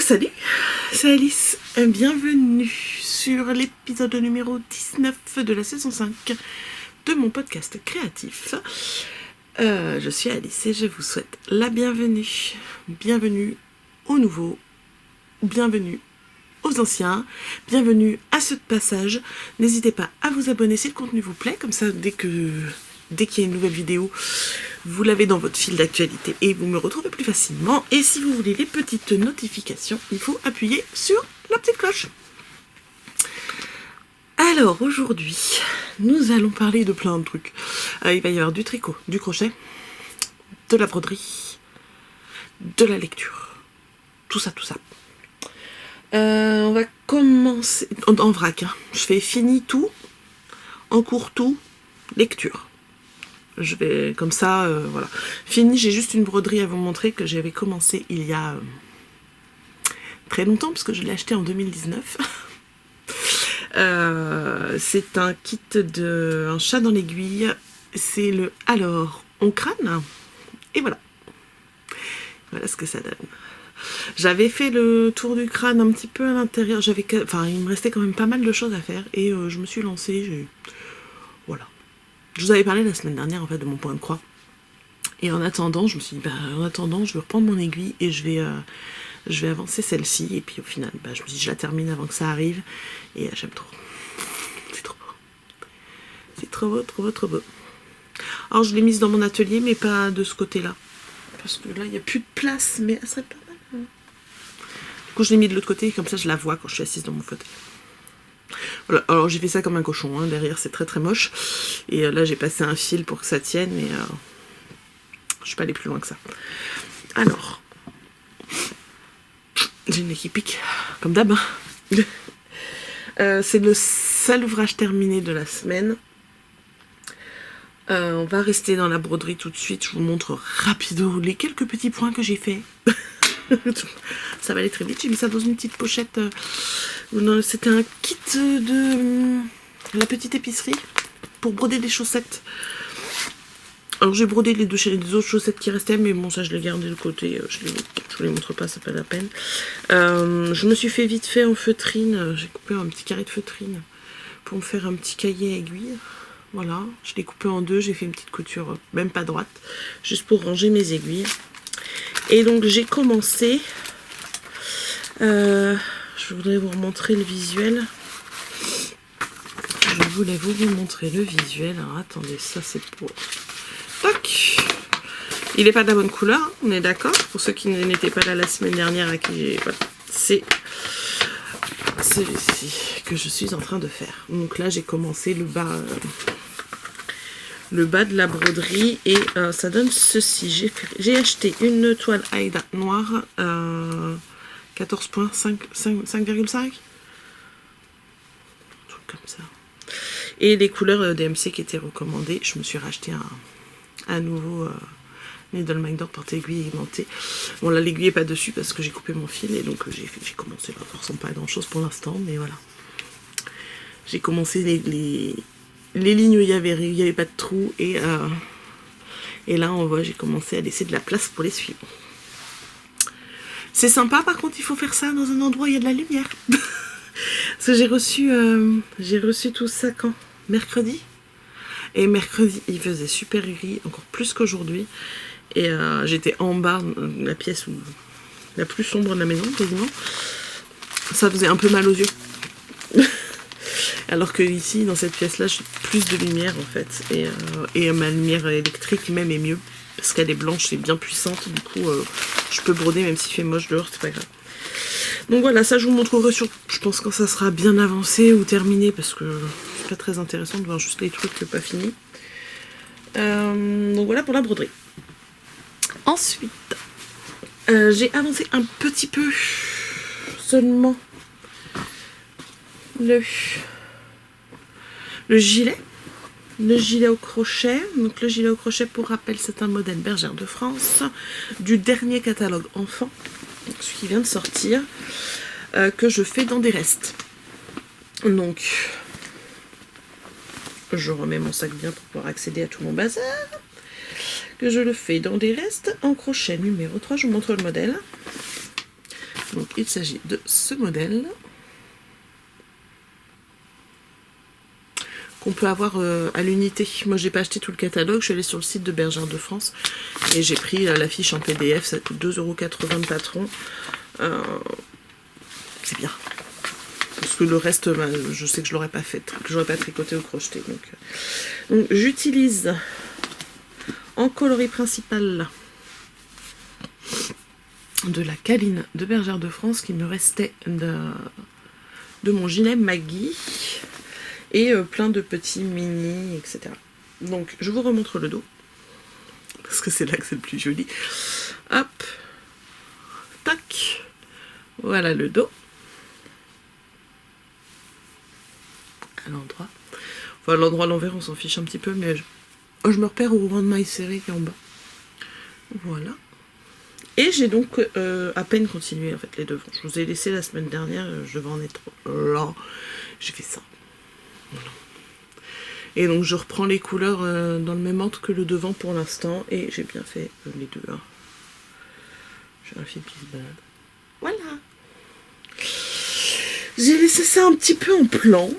Salut, c'est Alice, bienvenue sur l'épisode numéro 19 de la saison 5 de mon podcast créatif. Je suis Alice et je vous souhaite la bienvenue. Bienvenue aux nouveaux, bienvenue aux anciens, bienvenue à ceux de passage. N'hésitez pas à vous abonner si le contenu vous plaît, comme ça dès qu'il y a une nouvelle vidéo, vous l'avez dans votre fil d'actualité et vous me retrouvez plus facilement. Et si vous voulez les petites notifications, il faut appuyer sur la petite cloche. Alors aujourd'hui, nous allons parler de plein de trucs. Il va y avoir du tricot, du crochet, de la broderie, de la lecture. Tout ça, tout ça. On va commencer en vrac. Je fais fini tout, en cours tout, lecture. Je vais comme ça, voilà. Fini, j'ai juste une broderie à vous montrer que j'avais commencé il y a très longtemps, parce que je l'ai acheté en 2019. C'est un kit de un chat dans l'aiguille. C'est le Alors, on crâne. Et voilà. Voilà ce que ça donne. J'avais fait le tour du crâne un petit peu à l'intérieur. Il me restait quand même pas mal de choses à faire. Et je me suis lancée. Voilà. Je vous avais parlé la semaine dernière en fait de mon point de croix. Et en attendant, je me suis dit, je vais reprendre mon aiguille et je vais avancer celle-ci. Et puis au final, je me suis dit, je la termine avant que ça arrive. Et j'aime trop. C'est trop beau. C'est trop beau, trop beau, trop beau. Alors je l'ai mise dans mon atelier, mais pas de ce côté-là. Parce que là, il n'y a plus de place, mais elle serait pas mal. Du coup, je l'ai mis de l'autre côté, comme ça je la vois quand je suis assise dans mon fauteuil. Voilà, alors j'ai fait ça comme un cochon, derrière c'est très très moche. Et là j'ai passé un fil pour que ça tienne, mais je suis pas allée plus loin que ça. Alors, j'ai une équipe pique, comme d'hab. C'est le seul ouvrage terminé de la semaine. On va rester dans la broderie tout de suite, je vous montre rapido les quelques petits points que j'ai fait. Ça va aller très vite, j'ai mis ça dans une petite pochette. C'était un kit de la petite épicerie pour broder des chaussettes. Alors j'ai brodé les autres chaussettes qui restaient, mais bon ça je les gardais de côté, je vous les montre pas, c'est pas la peine. Je me suis fait vite fait en feutrine, j'ai coupé un petit carré de feutrine pour me faire un petit cahier à aiguille. Voilà, je l'ai coupé en deux, j'ai fait une petite couture, même pas droite, juste pour ranger mes aiguilles. Et donc j'ai commencé, je voudrais vous montrer le visuel. Je voulais vous montrer le visuel. Alors attendez, ça c'est pour... Tac. Il n'est pas de la bonne couleur, on est d'accord. Pour ceux qui n'étaient pas là la semaine dernière, à qui j'ai... Voilà. C'est celui-ci que je suis en train de faire. Donc là j'ai commencé le bas de la broderie et ça donne ceci. J'ai acheté une toile Aïda noire 14.5, 5,5, truc comme ça. Et les couleurs DMC qui étaient recommandées. Je me suis racheté un nouveau Needle Minder porte-aiguille aigumentée. Bon là l'aiguille est pas dessus parce que j'ai coupé mon fil et donc j'ai commencé là. Ça ressemble pas à grand chose pour l'instant, mais voilà. J'ai commencé les lignes où il y avait pas de trou et là on voit j'ai commencé à laisser de la place pour les suivants. C'est sympa, par contre il faut faire ça dans un endroit où il y a de la lumière. Parce que j'ai reçu tout ça quand? Mercredi. Et mercredi il faisait super gris, encore plus qu'aujourd'hui. Et j'étais en bas, la pièce la plus sombre de la maison quasiment. Ça faisait un peu mal aux yeux. Alors que ici, dans cette pièce-là, j'ai plus de lumière en fait. Et ma lumière électrique même est mieux. Parce qu'elle est blanche et bien puissante. Du coup, je peux broder même s'il fait moche dehors, c'est pas grave. Donc voilà, ça je vous montrerai je pense quand ça sera bien avancé ou terminé. Parce que c'est pas très intéressant de voir juste les trucs pas finis. Donc voilà pour la broderie. Ensuite, j'ai avancé un petit peu seulement le gilet au crochet. Donc le gilet au crochet, pour rappel, c'est un modèle Bergère de France du dernier catalogue enfant, celui qui vient de sortir, que je fais dans des restes. Donc je remets mon sac bien pour pouvoir accéder à tout mon bazar, que je le fais dans des restes en crochet numéro 3. Je vous montre le modèle. Donc il s'agit de ce modèle qu'on peut avoir à l'unité. Moi j'ai pas acheté tout le catalogue, je suis allée sur le site de Bergère de France et j'ai pris la fiche en PDF, ça coûte 2,80 € de patron. C'est bien. Parce que le reste, bah, je sais que je l'aurais pas fait, que j'aurais pas tricoté ou crocheté. Donc j'utilise en coloris principal de la Caline de Bergère de France qui me restait de mon gilet Maggie et plein de petits mini, etc. Donc je vous remontre le dos parce que c'est là que c'est le plus joli. Hop, tac, voilà le dos. À l'endroit. Enfin, l'endroit à l'envers, on s'en fiche un petit peu, mais je me repère au rang de maille serré qui est en bas. Voilà. Et j'ai donc à peine continué en fait les devants. Je vous ai laissé la semaine dernière, je devais en être là. J'ai fait ça. Voilà. Et donc je reprends les couleurs dans le même ordre que le devant pour l'instant. Et j'ai bien fait les deux. Hein. J'ai un fil qui se balade. Voilà. J'ai laissé ça un petit peu en plan.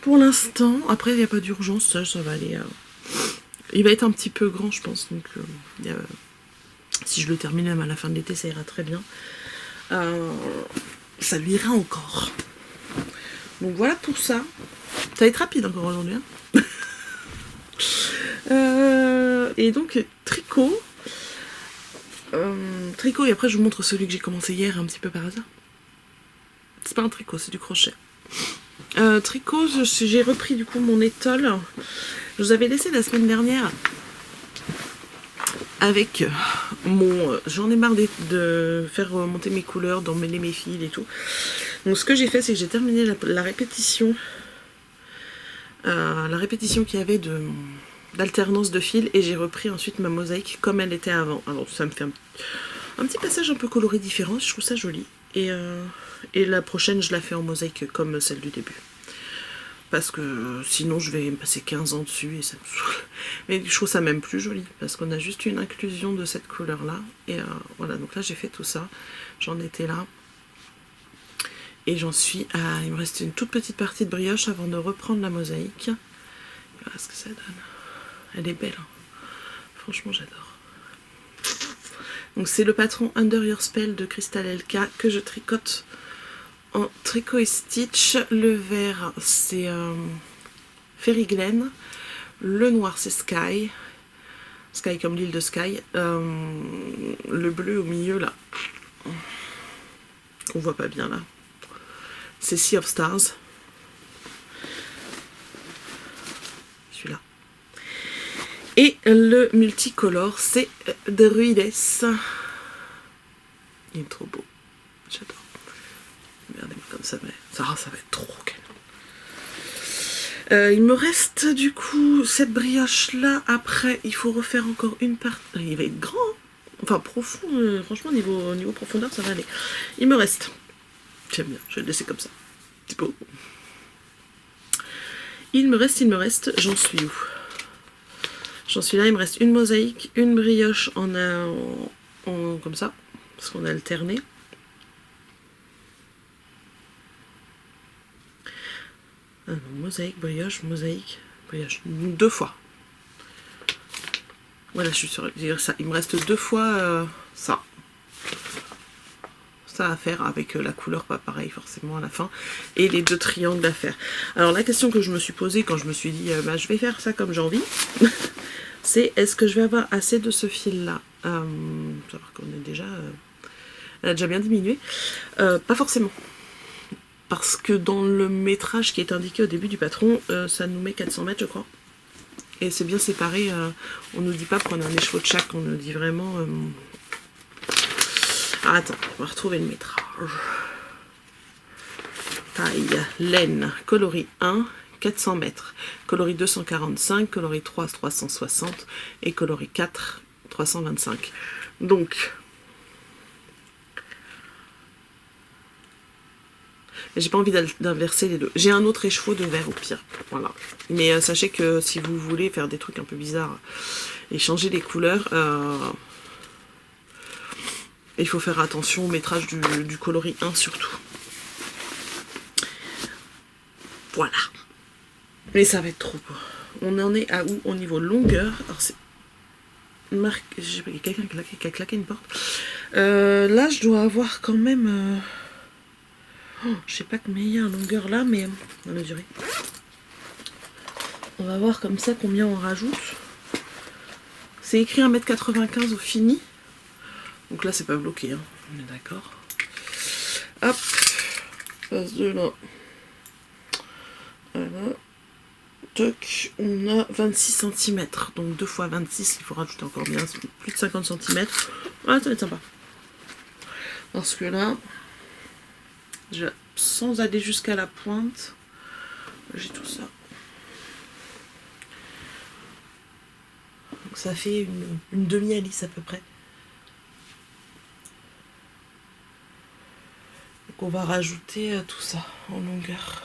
Pour l'instant, après il n'y a pas d'urgence, ça va aller. Il va être un petit peu grand, je pense. Donc, si je le termine même à la fin de l'été, ça ira très bien. Ça lui ira encore. Donc voilà pour ça. Ça va être rapide encore aujourd'hui. Hein. Et donc tricot. Tricot, et après je vous montre celui que j'ai commencé hier un petit peu par hasard. C'est pas un tricot, c'est du crochet. Tricot, j'ai repris du coup mon étole. Je vous avais laissé la semaine dernière avec mon... J'en ai marre de faire monter mes couleurs, d'emmêler mes fils et tout. Donc ce que j'ai fait, c'est que j'ai terminé la répétition. La répétition qu'il y avait d'alternance de fils et j'ai repris ensuite ma mosaïque comme elle était avant. Alors ça me fait un petit passage un peu coloré différent, je trouve ça joli. Et la prochaine, je la fais en mosaïque comme celle du début. Parce que sinon, je vais me passer 15 ans dessus et ça me saoule. Mais je trouve ça même plus joli. Parce qu'on a juste une inclusion de cette couleur-là. Et voilà, donc là, j'ai fait tout ça. J'en étais là. Et j'en suis à... Il me reste une toute petite partie de brioche avant de reprendre la mosaïque. Voilà ce que ça donne. Elle est belle. Hein. Franchement, j'adore. Donc c'est le patron Under Your Spell de Crystal LK que je tricote en tricot et stitch. Le vert c'est Fairy Glen, le noir c'est Sky, Sky comme l'île de Sky, le bleu au milieu là, qu'on voit pas bien là, c'est Sea of Stars, celui-là. Et le multicolore, c'est Druides. Il est trop beau. J'adore. Regardez-moi comme ça, mais ça va être trop canon. Il me reste du coup cette brioche-là. Après, il faut refaire encore une partie. Il va être grand. Hein. Enfin, profond. Franchement, niveau profondeur, ça va aller. Il me reste. J'aime bien. Je vais le laisser comme ça. C'est beau. Il me reste. J'en suis où ? J'en suis là, il me reste une mosaïque, une brioche comme ça, parce qu'on a alterné. Mosaïque, brioche, deux fois. Voilà, je suis sur ça. Il me reste deux fois ça. Ça à faire avec la couleur, pas pareil forcément à la fin. Et les deux triangles à faire. Alors la question que je me suis posée quand je me suis dit, je vais faire ça comme j'ai envie. C'est est-ce que je vais avoir assez de ce fil là, savoir qu'on est déjà elle a déjà bien diminué, pas forcément, parce que dans le métrage qui est indiqué au début du patron, ça nous met 400 mètres je crois, et c'est bien séparé, on nous dit pas prendre un écheveau de chaque, on nous dit vraiment ah, attends, on va retrouver le métrage. Taille, laine, coloris 1, 400 mètres, coloris 2 145, coloris 3 360 et coloris 4 325. Donc, j'ai pas envie d'inverser les deux. J'ai un autre écheveau de verre au pire, voilà. Mais sachez que si vous voulez faire des trucs un peu bizarres et changer les couleurs, il faut faire attention au métrage du coloris 1 surtout. Voilà. Mais ça va être trop beau. On en est à où au niveau longueur? Alors c'est... J'ai quelqu'un qui a claqué une porte. Là, je dois avoir quand même... je sais pas combien il y a en longueur là, mais on va mesurer. On va voir comme ça combien on rajoute. C'est écrit 1,95 m au fini. Donc là, c'est pas bloqué, hein. On est d'accord. Hop. Passe de là. Voilà. Toc. On a 26 cm. Donc 2 fois 26, il faut rajouter encore bien plus de 50 cm. Ah, ça va être sympa. Parce que là, sans aller jusqu'à la pointe, j'ai tout ça. Donc ça fait une demi-hélice à peu près. Donc on va rajouter tout ça en longueur.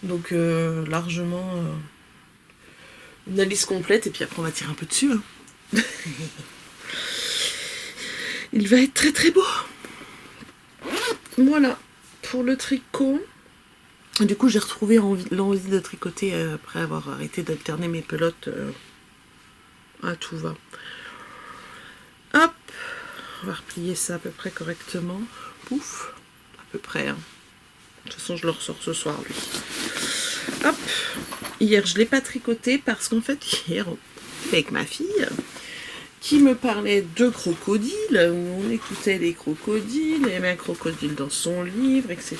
Donc largement une hélice complète et puis après on va tirer un peu dessus. Hein. Il va être très très beau. Voilà pour le tricot. Du coup j'ai retrouvé l'envie de tricoter après avoir arrêté d'alterner mes pelotes. Ah, tout va. Hop, on va replier ça à peu près correctement. Pouf, à peu près. Hein. De toute façon, je le ressors ce soir, lui. Hop, hier, je ne l'ai pas tricoté parce qu'en fait, hier, avec ma fille, qui me parlait de crocodiles, où on écoutait les crocodiles, il y avait un crocodile dans son livre, etc.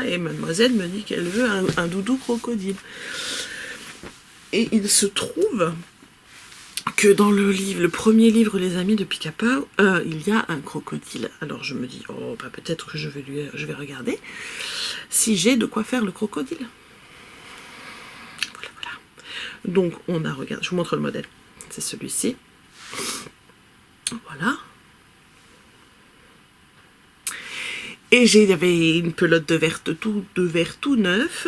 Et mademoiselle me dit qu'elle veut un doudou crocodile. Et il se trouve que dans le premier livre Les Amis de Picapa, il y a un crocodile. Alors je me dis, oh bah peut-être que je vais regarder si j'ai de quoi faire le crocodile. Voilà, voilà. Donc on a regardé, je vous montre le modèle, c'est celui-ci. Voilà. Et j'avais une pelote de verre tout neuf.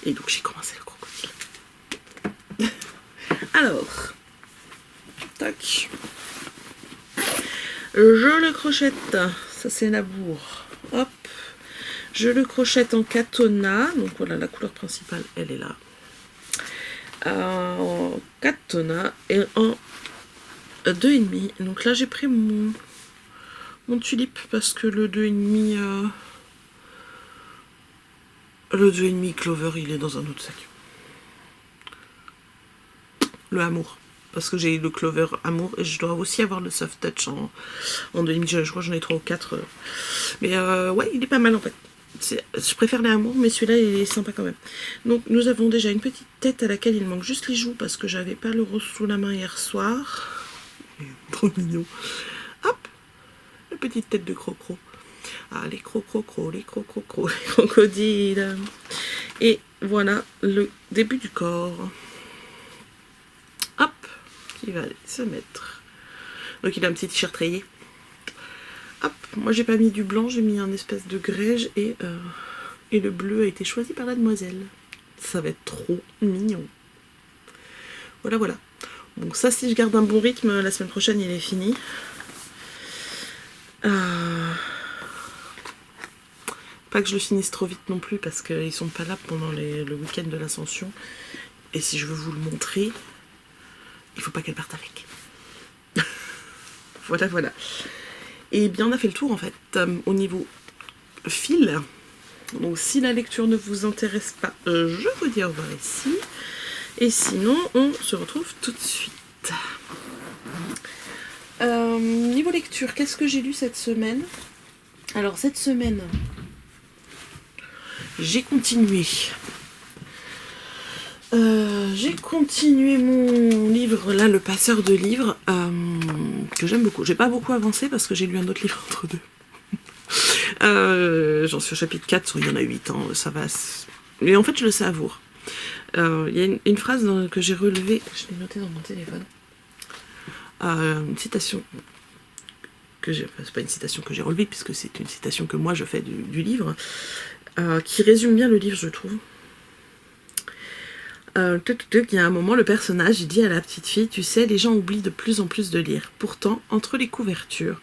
Et donc j'ai commencé le crocodile. Alors, tac, je le crochette, ça c'est la bourre, hop, je le crochette en katona, donc voilà la couleur principale elle est là, en katona et en 2,5, donc là j'ai pris mon tulipe parce que le 2,5, le 2,5 Clover il est dans un autre sac. Le Amour, parce que j'ai le Clover Amour et je dois aussi avoir le Soft Touch en 2,5, je crois que j'en ai 3 ou 4. Mais ouais, il est pas mal en fait. Je préfère les Amour, mais celui-là il est sympa quand même. Donc nous avons déjà une petite tête à laquelle il manque juste les joues parce que j'avais pas le rose sous la main hier soir. Trop mignon. Hop, la petite tête de crocro. Ah, les crocro, les crocodiles. Et voilà le début du corps. Hop, qui va aller se mettre. Donc il a un petit t-shirt rayé. Hop, moi j'ai pas mis du blanc, j'ai mis un espèce de grège et le bleu a été choisi par la demoiselle. Ça va être trop mignon. Voilà, voilà. Bon, ça si je garde un bon rythme, la semaine prochaine il est fini. Pas que je le finisse trop vite non plus parce qu'ils sont pas là pendant le week-end de l'Ascension. Et si je veux vous le montrer, il faut pas qu'elle parte avec. Voilà, voilà. Et bien, on a fait le tour, en fait, au niveau fil. Donc, si la lecture ne vous intéresse pas, je vous dis au revoir ici. Et sinon, on se retrouve tout de suite. Niveau lecture, qu'est-ce que j'ai lu cette semaine? Alors, cette semaine, j'ai continué. J'ai continué mon livre, là, Le Passeur de livres, que j'aime beaucoup. J'ai pas beaucoup avancé parce que j'ai lu un autre livre entre deux. J'en suis au chapitre 4, il y en a 8 ans, ça va. Mais en fait, je le savoure. Il y a une phrase que j'ai relevée, je l'ai notée dans mon téléphone. Une citation que j'ai... Enfin, c'est pas une citation que j'ai relevée, puisque c'est une citation que moi je fais du livre, qui résume bien le livre, je trouve. Il y a un moment, le personnage il dit à la petite fille, tu sais, les gens oublient de plus en plus de lire. Pourtant, entre les couvertures,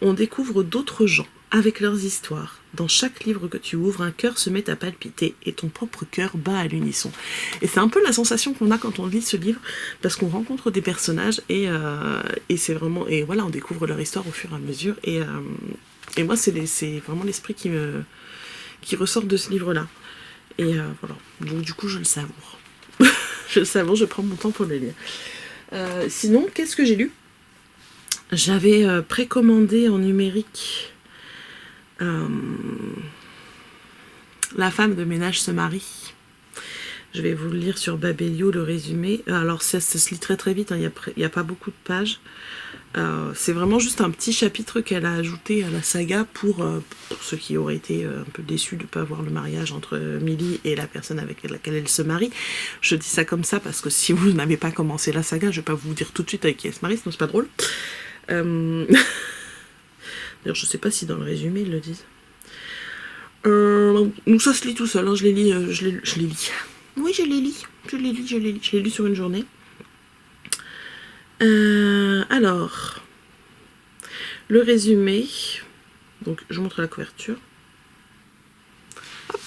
on découvre d'autres gens avec leurs histoires. Dans chaque livre que tu ouvres, un cœur se met à palpiter et ton propre cœur bat à l'unisson. Et c'est un peu la sensation qu'on a quand on lit ce livre, parce qu'on rencontre des personnages et c'est vraiment... Et voilà, on découvre leur histoire au fur et à mesure. Et moi, c'est vraiment l'esprit qui ressort de ce livre-là. Et voilà, donc du coup, je le savoure. Je le savoure, je prends mon temps pour le lire. Sinon, qu'est-ce que j'ai lu? J'avais précommandé en numérique La femme de ménage se marie. Je vais vous le lire sur Babelio, le résumé. Alors ça se lit très très vite, hein. Il n'y a pas beaucoup de pages. C'est vraiment juste un petit chapitre qu'elle a ajouté à la saga pour ceux qui auraient été un peu déçus de ne pas voir le mariage entre Millie et la personne avec laquelle elle se marie. Je dis ça comme ça parce que si vous n'avez pas commencé la saga, je ne vais pas vous dire tout de suite avec qui elle se marie, sinon c'est pas drôle. D'ailleurs, je sais pas si dans le résumé ils le disent. Donc ça se lit tout seul, hein. Je les lis. Oui, je les lis. Je les lis sur une journée. Alors, le résumé. Donc, je vous montre la couverture. Hop.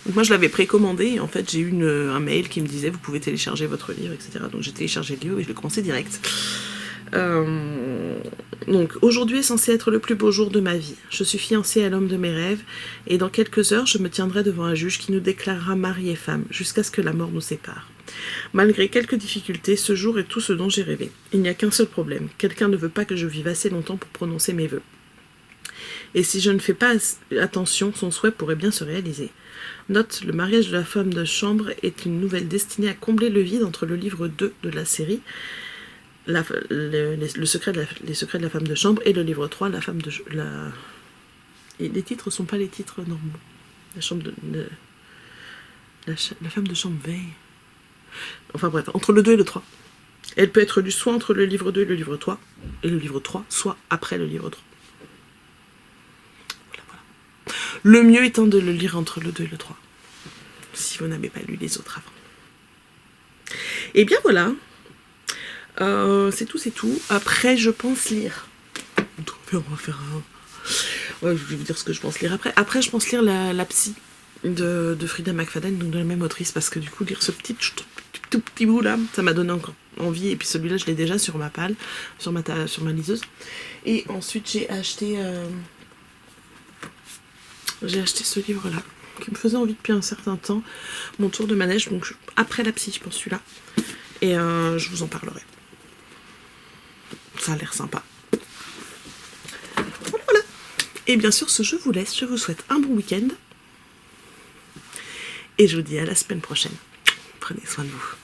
Donc moi, je l'avais précommandé et en fait, j'ai eu un mail qui me disait vous pouvez télécharger votre livre, etc. Donc, j'ai téléchargé le livre et je l'ai commencé direct. Donc, aujourd'hui est censé être le plus beau jour de ma vie. Je suis fiancée à l'homme de mes rêves et dans quelques heures, je me tiendrai devant un juge qui nous déclarera mari et femme jusqu'à ce que la mort nous sépare. Malgré quelques difficultés, ce jour est tout ce dont j'ai rêvé. Il n'y a qu'un seul problème. Quelqu'un ne veut pas que je vive assez longtemps pour prononcer mes vœux. Et si je ne fais pas attention, son souhait pourrait bien se réaliser. Note, le mariage de la femme de chambre est une nouvelle destinée à combler le vide entre le livre 2 de la série, les secrets de la femme de chambre, et le livre 3, la femme de... Et les titres ne sont pas les titres normaux. La femme de chambre veille. Enfin bref, entre le 2 et le 3. Elle peut être lue soit entre le livre 2 et le livre 3, et le livre 3, soit après le livre 3. Voilà. Le mieux étant de le lire entre le 2 et le 3, si vous n'avez pas lu les autres avant. Et bien voilà, c'est tout. Après, je pense lire. On va faire un... Ouais, je vais vous dire ce que je pense lire après. Après, je pense lire la psy de Frida McFadden, donc de la même autrice, parce que du coup, lire ce tout petit bout là, ça m'a donné encore envie. Et puis celui-là, je l'ai déjà sur ma palle, sur ma liseuse. Et ensuite, j'ai acheté ce livre-là, qui me faisait envie depuis un certain temps, Mon tour de manège, donc après la psy, je pense celui-là. Et je vous en parlerai. Ça a l'air sympa. Voilà. Et bien sûr, je vous laisse, je vous souhaite un bon week-end. Et je vous dis à la semaine prochaine. Prenez soin de vous.